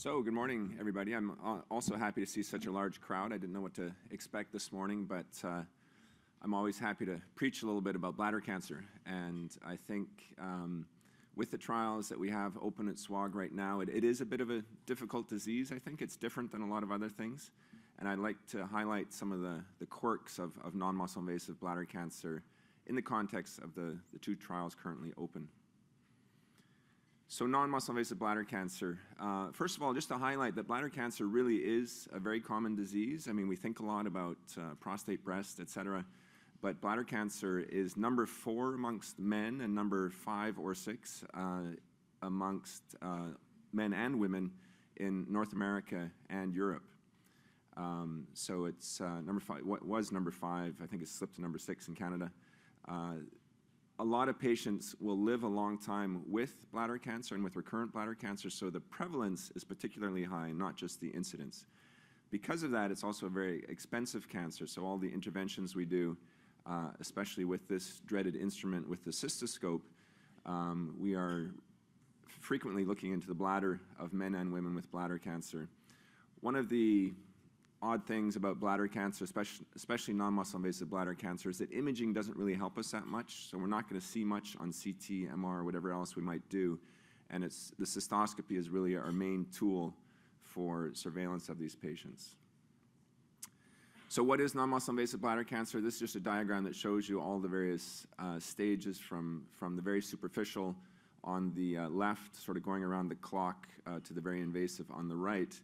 So, good morning, everybody. I'm also happy to see such a large crowd. I didn't know what to expect this morning, but I'm always happy to preach a little bit about bladder cancer. And I think with the trials that we have open at SWOG right now, it is a bit of a difficult disease. I think it's different than a lot of other things. And I'd like to highlight some of the quirks of non-muscle invasive bladder cancer in the context of the two trials currently open. So non-muscle invasive bladder cancer. First of all, just to highlight that bladder cancer really is a very common disease. I mean, we think a lot about prostate, breast, et cetera, but bladder cancer is number 4 amongst men and number 5 or 6 amongst men and women in North America and Europe. So it's number 5, what was number 5, I think it's slipped to number 6 in Canada. A lot of patients will live a long time with bladder cancer and with recurrent bladder cancer, so the prevalence is particularly high, not just the incidence. Because of that, it's also a very expensive cancer, so all the interventions we do, especially with this dreaded instrument with the cystoscope, we are frequently looking into the bladder of men and women with bladder cancer. One of the odd things about bladder cancer, especially non-muscle invasive bladder cancer, is that imaging doesn't really help us that much. So we're not going to see much on CT, MR, or whatever else we might do. And the cystoscopy is really our main tool for surveillance of these patients. So what is non-muscle invasive bladder cancer? This is just a diagram that shows you all the various stages from the very superficial on the left, sort of going around the clock, to the very invasive on the right.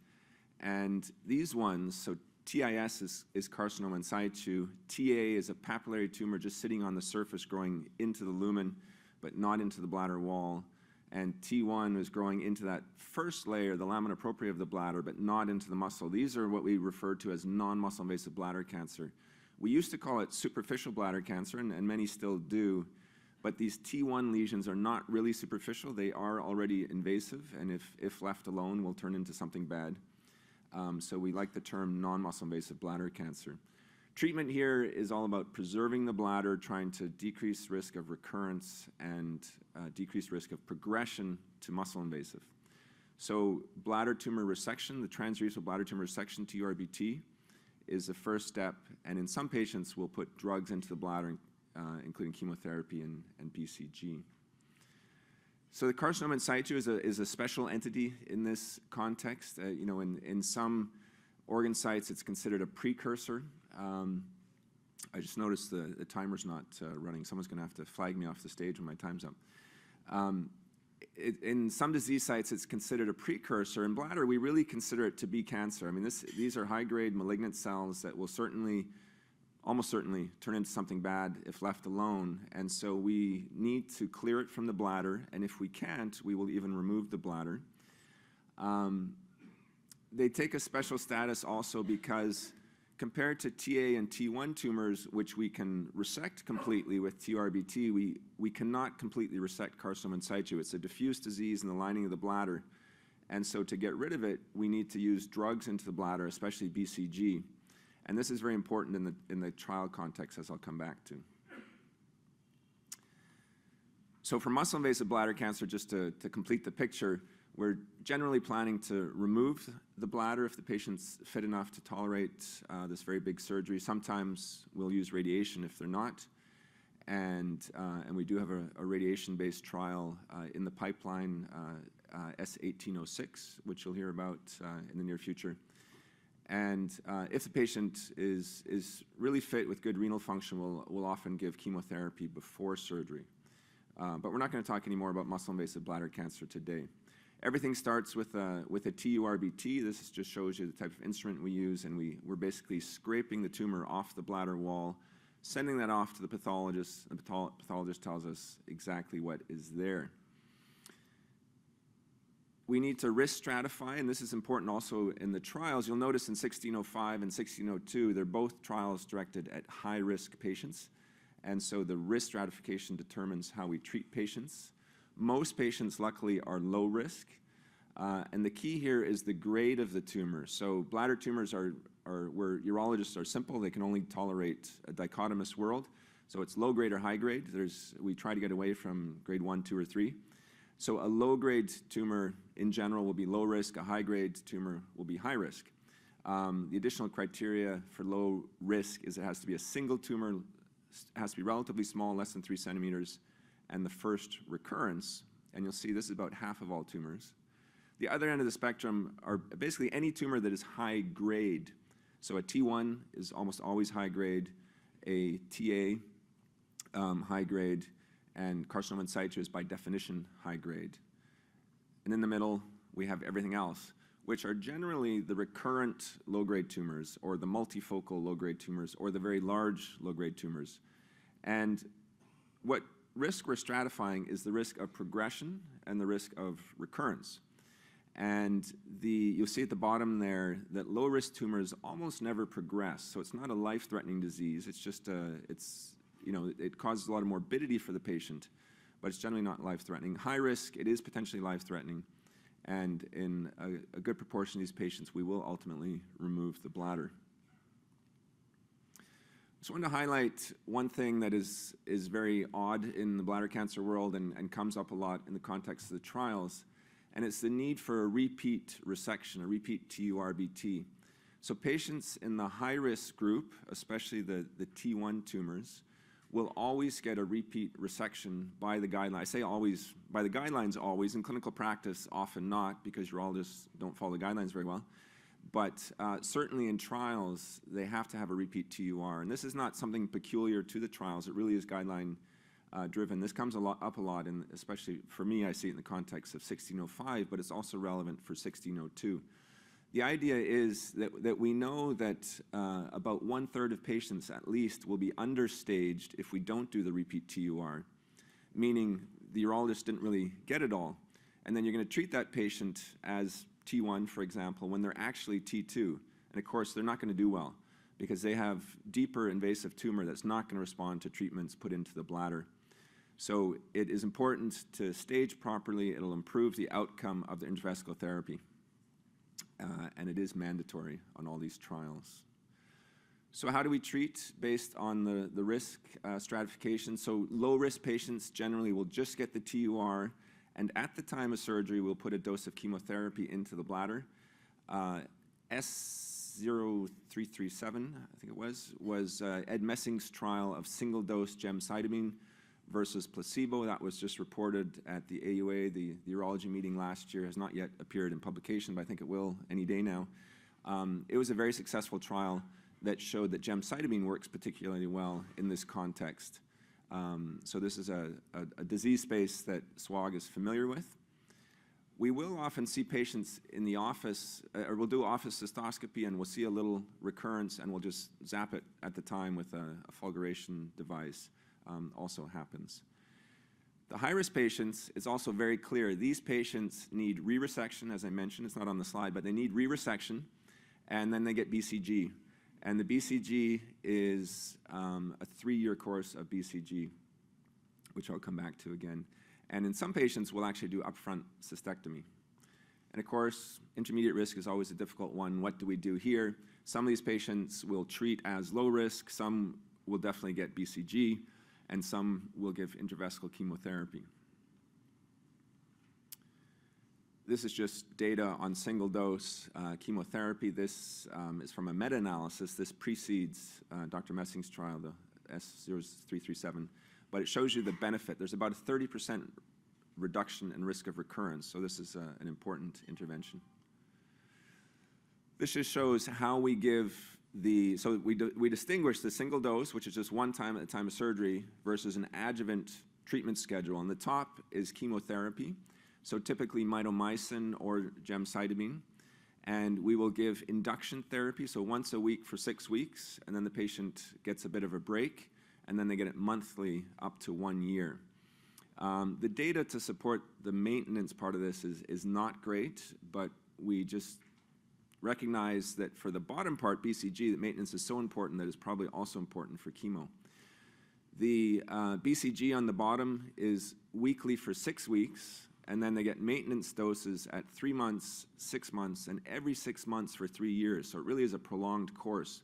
And these ones, so TIS is carcinoma in situ, TA is a papillary tumor just sitting on the surface growing into the lumen, but not into the bladder wall. And T1 is growing into that first layer, the lamina propria of the bladder, but not into the muscle. These are what we refer to as non-muscle invasive bladder cancer. We used to call it superficial bladder cancer, and many still do, but these T1 lesions are not really superficial. They are already invasive, and if left alone, will turn into something bad. So we like the term non-muscle invasive bladder cancer. Treatment here is all about preserving the bladder, trying to decrease risk of recurrence and decrease risk of progression to muscle invasive. So bladder tumor resection, the transurethral bladder tumor resection, TURBT, is the first step. And in some patients, we'll put drugs into the bladder, including chemotherapy and BCG. So the carcinoma in situ is a special entity in this context. You know, in some organ sites, it's considered a precursor. I just noticed the timer's not running. Someone's going to have to flag me off the stage when my time's up. In some disease sites, it's considered a precursor. In bladder, we really consider it to be cancer. I mean, these are high-grade malignant cells that will almost certainly turn into something bad if left alone, and so we need to clear it from the bladder, and if we can't, we will even remove the bladder. They take a special status also because compared to TA and T1 tumors, which we can resect completely with TURBT, we cannot completely resect carcinoma in situ. It's a diffuse disease in the lining of the bladder, and so to get rid of it, we need to use drugs into the bladder, especially BCG. And this is very important in the trial context, as I'll come back to. So for muscle-invasive bladder cancer, just to complete the picture, we're generally planning to remove the bladder if the patient's fit enough to tolerate this very big surgery. Sometimes we'll use radiation if they're not. And we do have a radiation-based trial in the pipeline, S1806, which you'll hear about in the near future. And if the patient is really fit with good renal function, we'll often give chemotherapy before surgery. But we're not going to talk any more about muscle-invasive bladder cancer today. Everything starts with a TURBT. This just shows you the type of instrument we use, and we're basically scraping the tumor off the bladder wall, sending that off to the pathologist, and the pathologist tells us exactly what is there. We need to risk stratify, and this is important also in the trials. You'll notice in 1605 and 1602, they're both trials directed at high-risk patients, and so the risk stratification determines how we treat patients. Most patients, luckily, are low risk, and the key here is the grade of the tumor. So bladder tumors are where urologists are simple. They can only tolerate a dichotomous world, so it's low grade or high grade. We try to get away from grade 1, 2, or 3. So a low-grade tumor in general will be low risk, a high-grade tumor will be high risk. The additional criteria for low risk is it has to be a single tumor, has to be relatively small, less than 3 centimeters, and the first recurrence, and you'll see this is about half of all tumors. The other end of the spectrum are basically any tumor that is high grade. So a T1 is almost always high grade, a TA high grade, and carcinoma in situ is by definition high grade. And in the middle, we have everything else, which are generally the recurrent low-grade tumors or the multifocal low-grade tumors or the very large low-grade tumors. And what risk we're stratifying is the risk of progression and the risk of recurrence. And you'll see at the bottom there that low-risk tumors almost never progress. So it's not a life-threatening disease. It's just it causes a lot of morbidity for the patient, but it's generally not life-threatening. High risk, it is potentially life-threatening. And in a good proportion of these patients, we will ultimately remove the bladder. I just wanted to highlight one thing that is very odd in the bladder cancer world and comes up a lot in the context of the trials, and it's the need for a repeat resection, a repeat TURBT. So patients in the high-risk group, especially the T1 tumors, will always get a repeat resection by the guidelines. I say always, by the guidelines always. In clinical practice, often not, because urologists don't follow the guidelines very well. But certainly in trials, they have to have a repeat TUR. And this is not something peculiar to the trials. It really is guideline driven. This comes up a lot, and especially for me, I see it in the context of 1605, but it's also relevant for 1602. The idea is that we know that about 1/3 of patients at least will be understaged if we don't do the repeat TUR, meaning the urologist didn't really get it all. And then you're going to treat that patient as T1, for example, when they're actually T2. And of course, they're not going to do well because they have deeper invasive tumor that's not going to respond to treatments put into the bladder. So it is important to stage properly. It'll improve the outcome of the intravesical therapy. And it is mandatory on all these trials. So how do we treat based on the risk stratification? So low-risk patients generally will just get the TUR, and at the time of surgery, we'll put a dose of chemotherapy into the bladder. S0337, I think it was Ed Messing's trial of single-dose gemcitabine versus placebo. That was just reported at the AUA, the urology meeting last year. Has not yet appeared in publication, but I think it will any day now. It was a very successful trial that showed that gemcitabine works particularly well in this context. So this is a disease space that SWOG is familiar with. We will often see patients in the office, or we'll do office cystoscopy, and we'll see a little recurrence, and we'll just zap it at the time with a fulguration device. Also happens. The high-risk patients, it's also very clear. These patients need re-resection, as I mentioned. It's not on the slide, but they need re-resection, and then they get BCG. And the BCG is a 3-year course of BCG, which I'll come back to again. And in some patients, we'll actually do upfront cystectomy. And of course, intermediate risk is always a difficult one. What do we do here? Some of these patients will treat as low risk. Some will definitely get BCG. And some will give intravesical chemotherapy. This is just data on single-dose chemotherapy. This is from a meta-analysis. This precedes Dr. Messing's trial, the S0337, but it shows you the benefit. There's about a 30% reduction in risk of recurrence, so this is an important intervention. This just shows how we give so we distinguish the single dose, which is just one time at the time of surgery, versus an adjuvant treatment schedule. On the top is chemotherapy, so typically mitomycin or gemcitabine. And we will give induction therapy, so once a week for 6 weeks, and then the patient gets a bit of a break, and then they get it monthly up to 1 year. The data to support the maintenance part of this is not great, but we just recognize that for the bottom part, BCG, that maintenance is so important that it's probably also important for chemo. The BCG on the bottom is weekly for 6 weeks, and then they get maintenance doses at 3 months, 6 months, and every 6 months for 3 years. So it really is a prolonged course.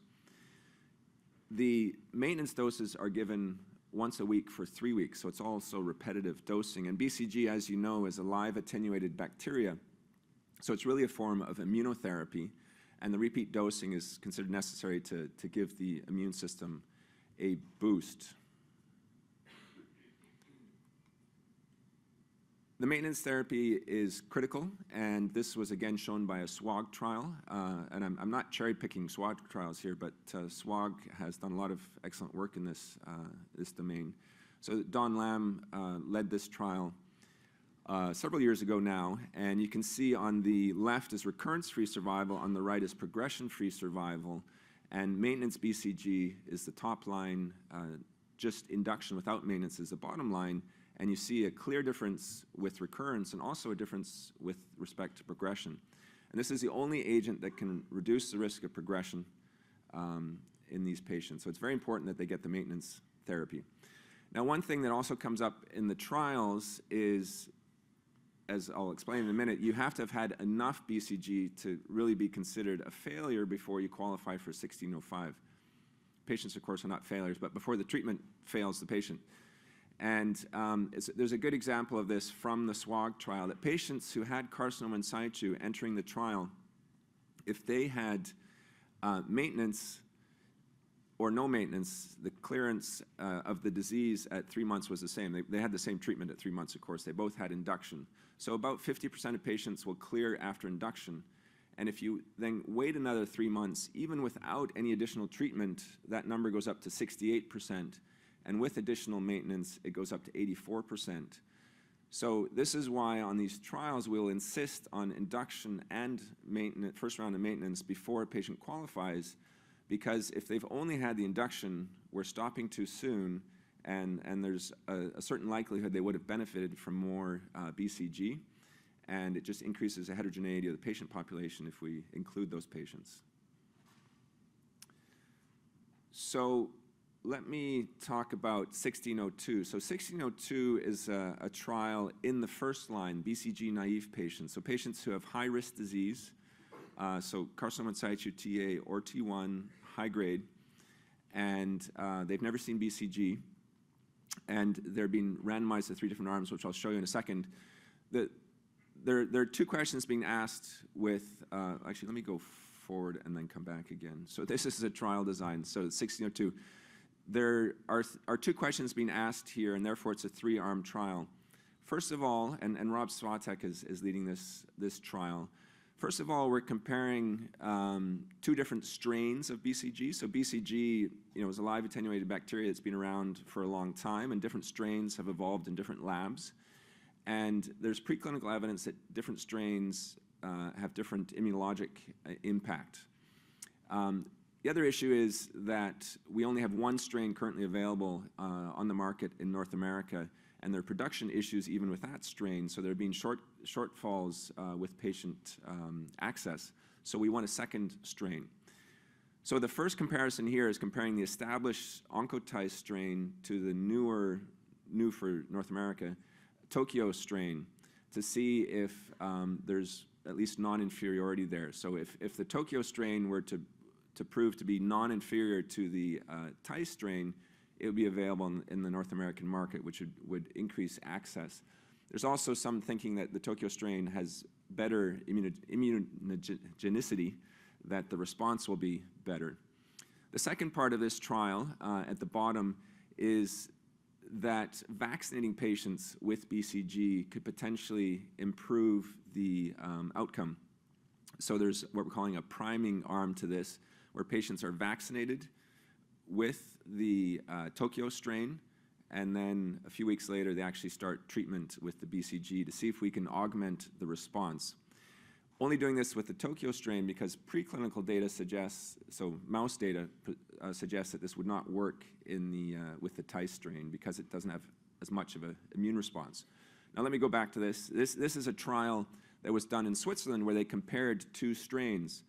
The maintenance doses are given once a week for 3 weeks, so it's also repetitive dosing. And BCG, as you know, is a live attenuated bacteria, so it's really a form of immunotherapy, and the repeat dosing is considered necessary to give the immune system a boost. The maintenance therapy is critical, and this was again shown by a SWOG trial. And I'm not cherry-picking SWOG trials here, but SWOG has done a lot of excellent work in this domain. So Don Lam led this trial several years ago now, and you can see on the left is recurrence-free survival, on the right is progression-free survival, and maintenance BCG is the top line, just induction without maintenance is the bottom line. And you see a clear difference with recurrence and also a difference with respect to progression. And this is the only agent that can reduce the risk of progression in these patients. So it's very important that they get the maintenance therapy. Now, one thing that also comes up in the trials is, as I'll explain in a minute, you have to have had enough BCG to really be considered a failure before you qualify for 1605. Patients, of course, are not failures, but before the treatment fails the patient. And there's a good example of this from the SWOG trial, that patients who had carcinoma in situ entering the trial, if they had maintenance or no maintenance, the clearance of the disease at 3 months was the same. They had the same treatment at 3 months, of course. They both had induction. So about 50% of patients will clear after induction. And if you then wait another 3 months, even without any additional treatment, that number goes up to 68%. And with additional maintenance, it goes up to 84%. So this is why on these trials, we'll insist on induction and maintenance, first round of maintenance before a patient qualifies, because if they've only had the induction, we're stopping too soon, and there's a certain likelihood they would have benefited from more BCG, and it just increases the heterogeneity of the patient population if we include those patients. So let me talk about 1602. So 1602 is a trial in the first line, BCG naive patients. So patients who have high-risk disease, so carcinoma in situ, TA or T1, high grade, and they've never seen BCG, and they're being randomized to 3 different arms, which I'll show you in a second. There are 2 questions being asked with, actually, let me go forward and then come back again. So this is a trial design, so 1602. There are 2 questions being asked here, and therefore it's a 3-arm trial. First of all, and Rob Swatek is leading this trial. First of all, we're comparing 2 different strains of BCG. So BCG, is a live attenuated bacteria that's been around for a long time, and different strains have evolved in different labs. And there's preclinical evidence that different strains have different immunologic impact. The other issue is that we only have 1 strain currently available on the market in North America, and there are production issues even with that strain, so there have been shortfalls with patient access. So we want a second strain. So the first comparison here is comparing the established Oncology strain to the new for North America, Tokyo strain, to see if there's at least non-inferiority there. So if the Tokyo strain were to prove to be non-inferior to the Thai strain, it would be available in the North American market, which would increase access. There's also some thinking that the Tokyo strain has better immunogenicity, that the response will be better. The second part of this trial at the bottom is that vaccinating patients with BCG could potentially improve the outcome. So there's what we're calling a priming arm to this, where patients are vaccinated with the Tokyo strain, and then a few weeks later, they actually start treatment with the BCG to see if we can augment the response. Only doing this with the Tokyo strain because preclinical data suggests, so mouse data suggests that this would not work with the Thai strain because it doesn't have as much of an immune response. Now let me go back to this. This is a trial that was done in Switzerland where they compared 2 strains.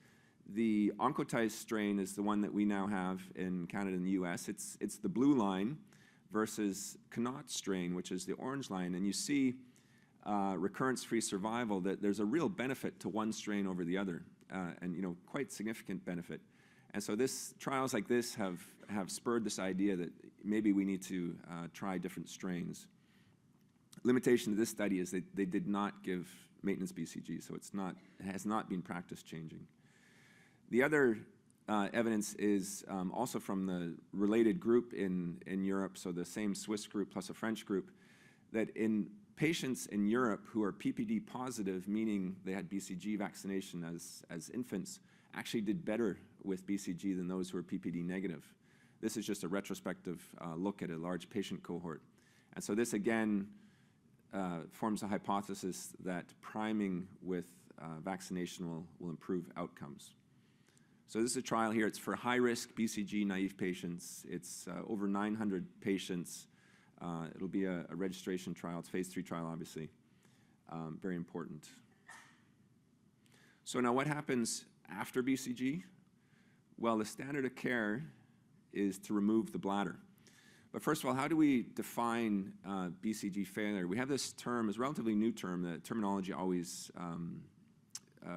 The Oncology strain is the one that we now have in Canada and the US. It's the blue line versus Connaught strain, which is the orange line. And you see recurrence-free survival, that there's a real benefit to one strain over the other, and quite significant benefit. And so trials like this have have spurred this idea that maybe we need to try different strains. Limitation of this study is that they did not give maintenance BCG, so it has not been practice changing. The other evidence is also from the related group in Europe, so the same Swiss group plus a French group, that in patients in Europe who are PPD positive, meaning they had BCG vaccination as infants, actually did better with BCG than those who are PPD negative. This is just a retrospective look at a large patient cohort. And so this again forms a hypothesis that priming with vaccination will improve outcomes. So this is a trial here. It's for high-risk BCG-naive patients. It's over 900 patients. It'll be a registration trial. It's a phase 3 trial, obviously. Very important. So now what happens after BCG? Well, the standard of care is to remove the bladder. But first of all, how do we define BCG failure? We have this term, it's a relatively new term. The terminology always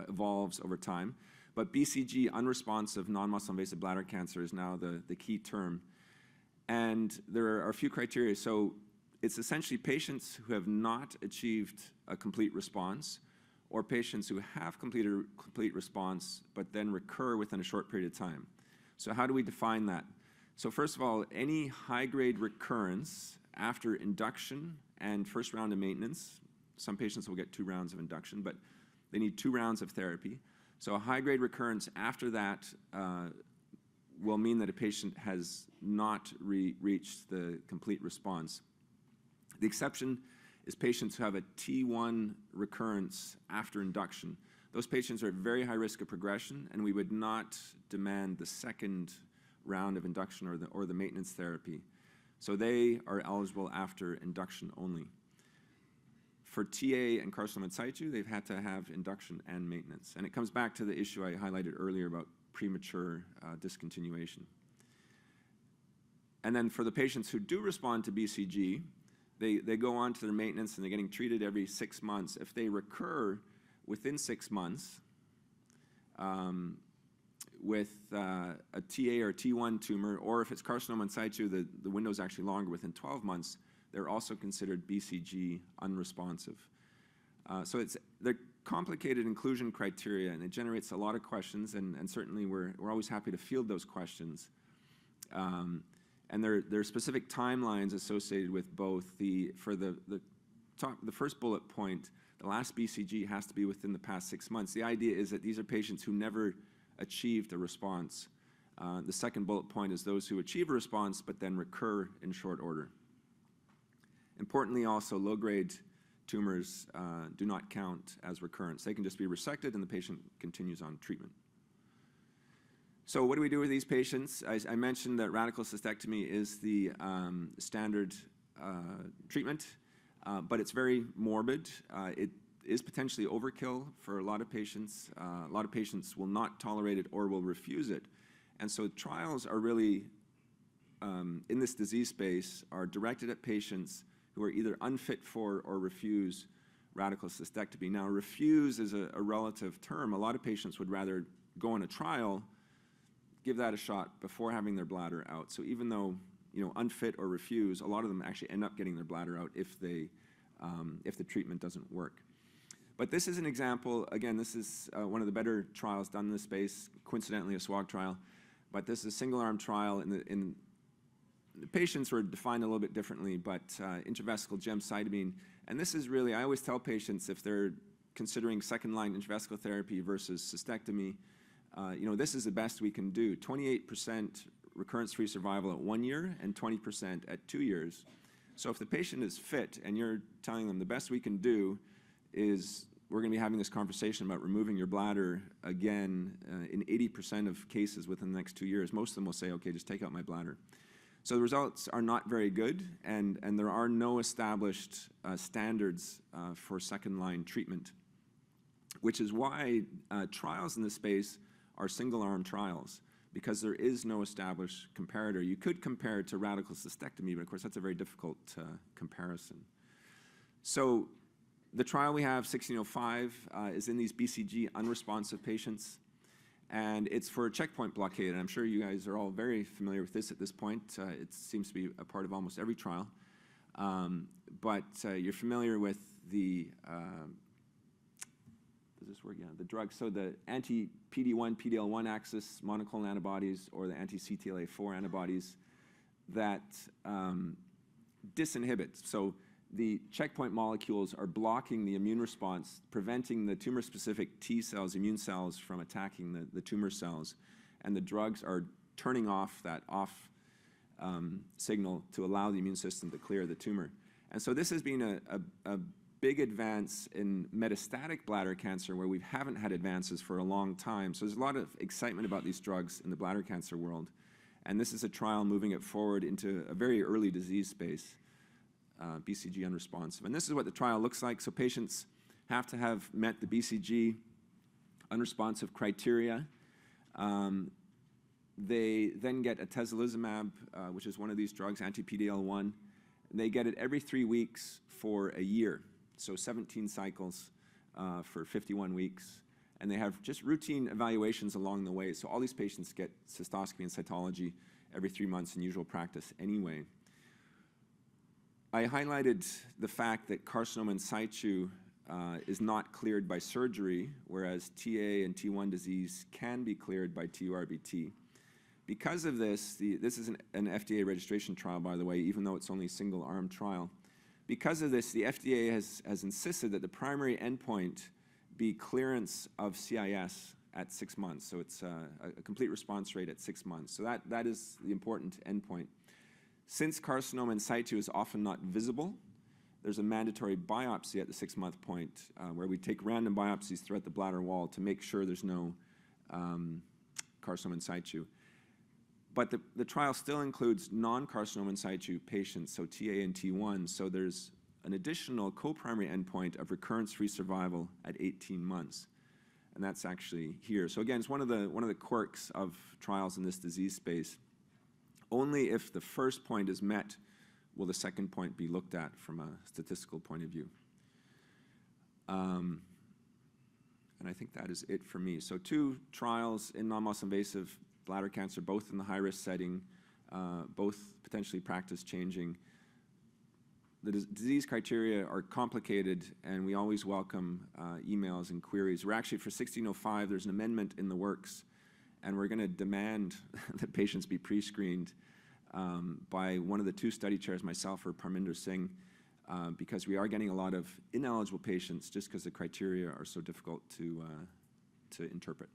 evolves over time. But BCG unresponsive non-muscle-invasive bladder cancer is now the key term. And there are a few criteria. So it's essentially patients who have not achieved a complete response, or patients who have completed a complete response but then recur within a short period of time. So how do we define that? So first of all, any high-grade recurrence after induction and first round of maintenance, some patients will get 2 rounds of induction, but they need 2 rounds of therapy. So a high-grade recurrence after that will mean that a patient has not reached the complete response. The exception is patients who have a T1 recurrence after induction. Those patients are at very high risk of progression, and we would not demand the second round of induction or the maintenance therapy. So they are eligible after induction only. For TA and carcinoma in situ, they've had to have induction and maintenance. And it comes back to the issue I highlighted earlier about premature discontinuation. And then for the patients who do respond to BCG, they go on to their maintenance and they're getting treated every 6 months. If they recur within 6 months with a TA or T1 tumor, or if it's carcinoma in situ, the window is actually longer, within 12 months, they're also considered BCG unresponsive. So they're complicated inclusion criteria, and it generates a lot of questions, and certainly we're always happy to field those questions. And there are specific timelines associated with both. For the first bullet point, the last BCG has to be within the past 6 months. The idea is that these are patients who never achieved a response. The second bullet point is those who achieve a response but then recur in short order. Importantly also, low-grade tumors do not count as recurrence. They can just be resected and the patient continues on treatment. So what do we do with these patients? I mentioned that radical cystectomy is the standard treatment, but it's very morbid. It is potentially overkill for a lot of patients. A lot of patients will not tolerate it or will refuse it. And so trials are really, in this disease space, are directed at patients who are either unfit for or refuse radical cystectomy. Now, refuse is a relative term. A lot of patients would rather go on a trial, give that a shot before having their bladder out. So even though, unfit or refuse, a lot of them actually end up getting their bladder out if the treatment doesn't work. But this is an example. Again, this is one of the better trials done in this space, coincidentally a SWOG trial. But this is a single-arm trial. The patients were defined a little bit differently, but intravesical gemcitabine. And this is really, I always tell patients if they're considering second-line intravesical therapy versus cystectomy, this is the best we can do. 28% recurrence-free survival at 1 year and 20% at 2 years. So if the patient is fit and you're telling them the best we can do is we're going to be having this conversation about removing your bladder again in 80% of cases within the next 2 years, most of them will say, okay, just take out my bladder. So the results are not very good, and there are no established standards for second-line treatment, which is why trials in this space are single-arm trials, because there is no established comparator. You could compare it to radical cystectomy, but of course that's a very difficult comparison. So the trial we have, 1605, is in these BCG unresponsive patients. And it's for checkpoint blockade. And I'm sure you guys are all very familiar with this at this point. It seems to be a part of almost every trial. But you're familiar with the, does this work? Yeah, the drugs. So the anti-PD-1, PD-L1 axis monoclonal antibodies or the anti-CTLA-4 antibodies that disinhibit. So the checkpoint molecules are blocking the immune response, preventing the tumor-specific T cells, immune cells, from attacking the tumor cells. And the drugs are turning off that signal to allow the immune system to clear the tumor. And so this has been a big advance in metastatic bladder cancer where we haven't had advances for a long time. So there's a lot of excitement about these drugs in the bladder cancer world. And this is a trial moving it forward into a very early disease space, BCG unresponsive. And this is what the trial looks like. So patients have to have met the BCG unresponsive criteria. They then get atezolizumab, which is one of these drugs, anti-PD-L1. They get it every 3 weeks for a year, so 17 cycles for 51 weeks. And they have just routine evaluations along the way. So all these patients get cystoscopy and cytology every 3 months in usual practice anyway. I highlighted the fact that carcinoma in situ is not cleared by surgery, whereas TA and T1 disease can be cleared by TURBT. Because of this, this is an FDA registration trial, by the way, even though it's only a single-arm trial. Because of this, the FDA has insisted that the primary endpoint be clearance of CIS at 6 months. So it's a complete response rate at 6 months. So that is the important endpoint. Since carcinoma in situ is often not visible, there's a mandatory biopsy at the 6-month point where we take random biopsies throughout the bladder wall to make sure there's no carcinoma in situ. But the trial still includes non-carcinoma in situ patients, so TA and T1. So there's an additional co-primary endpoint of recurrence-free survival at 18 months. And that's actually here. So again, it's one of the quirks of trials in this disease space. Only if the first point is met will the second point be looked at from a statistical point of view. And I think that is it for me. So 2 trials in non-muscle invasive bladder cancer, both in the high-risk setting, both potentially practice-changing. The disease criteria are complicated, and we always welcome emails and queries. We're actually, for 1605, there's an amendment in the works, and we're going to demand that patients be pre-screened by one of the 2 study chairs, myself or Parminder Singh, because we are getting a lot of ineligible patients just because the criteria are so difficult to interpret.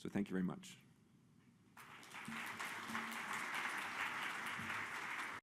So thank you very much.